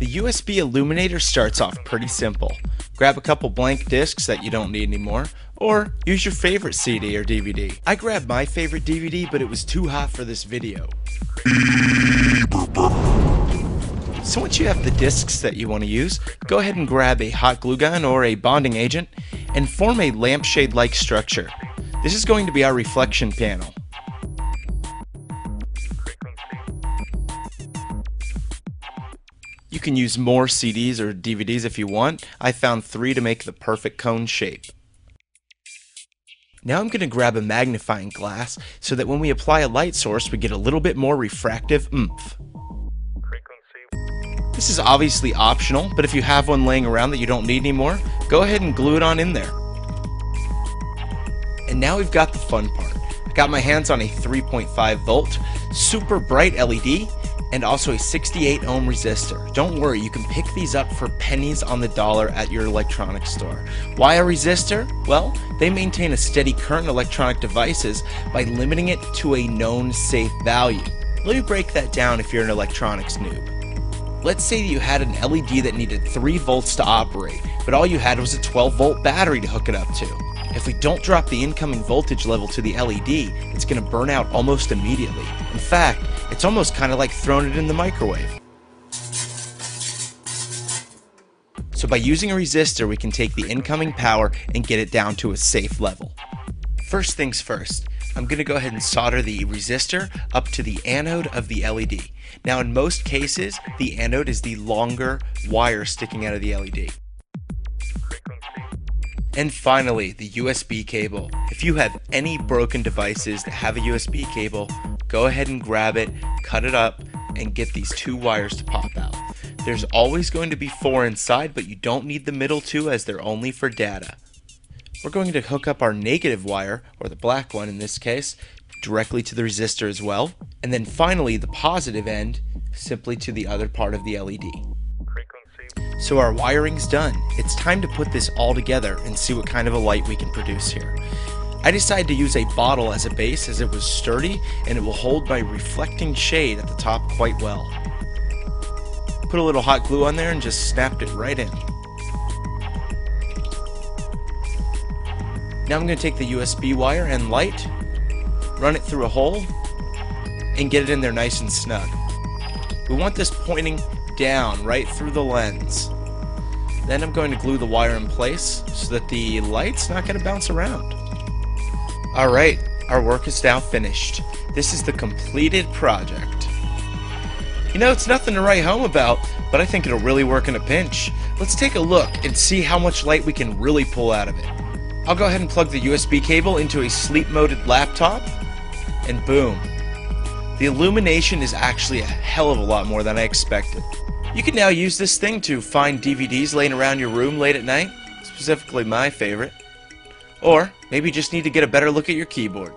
The USB illuminator starts off pretty simple. Grab a couple blank discs that you don't need anymore, or use your favorite CD or DVD. I grabbed my favorite DVD, but it was too hot for this video. So once you have the discs that you want to use, go ahead and grab a hot glue gun or a bonding agent and form a lampshade-like structure. This is going to be our reflection panel. You can use more CDs or DVDs if you want. I found 3 to make the perfect cone shape. Now I'm going to grab a magnifying glass so that when we apply a light source we get a little bit more refractive oomph. This is obviously optional, but if you have one laying around that you don't need anymore, go ahead and glue it on in there. And now we've got the fun part. I got my hands on a 3.5 volt, super bright LED, and also a 68 ohm resistor. Don't worry, you can pick these up for pennies on the dollar at your electronics store. Why a resistor? Well, they maintain a steady current in electronic devices by limiting it to a known safe value. Let me break that down if you're an electronics noob. Let's say you had an LED that needed 3 volts to operate, but all you had was a 12 volt battery to hook it up to. If we don't drop the incoming voltage level to the LED, it's going to burn out almost immediately. In fact, it's almost kind of like throwing it in the microwave. So by using a resistor, we can take the incoming power and get it down to a safe level. First things first, I'm going to go ahead and solder the resistor up to the anode of the LED. Now in most cases, the anode is the longer wire sticking out of the LED. And finally, the USB cable. If you have any broken devices that have a USB cable, go ahead and grab it, cut it up, and get these 2 wires to pop out. There's always going to be 4 inside, but you don't need the middle 2 as they're only for data. We're going to hook up our negative wire, or the black one in this case, directly to the resistor as well. And then finally, the positive end simply to the other part of the LED. So our wiring's done. It's time to put this all together and see what kind of a light we can produce here. I decided to use a bottle as a base as it was sturdy and it will hold my reflecting shade at the top quite well. Put a little hot glue on there and just snapped it right in. Now I'm going to take the USB wire and light, run it through a hole, and get it in there nice and snug. We want this pointing down right through the lens. Then I'm going to glue the wire in place so that the light's not going to bounce around. Alright, our work is now finished. This is the completed project. You know, it's nothing to write home about, but I think it'll really work in a pinch. Let's take a look and see how much light we can really pull out of it. I'll go ahead and plug the USB cable into a sleep-moded laptop, and boom. The illumination is actually a hell of a lot more than I expected. You can now use this thing to find DVDs laying around your room late at night, specifically my favorite. Or maybe you just need to get a better look at your keyboard.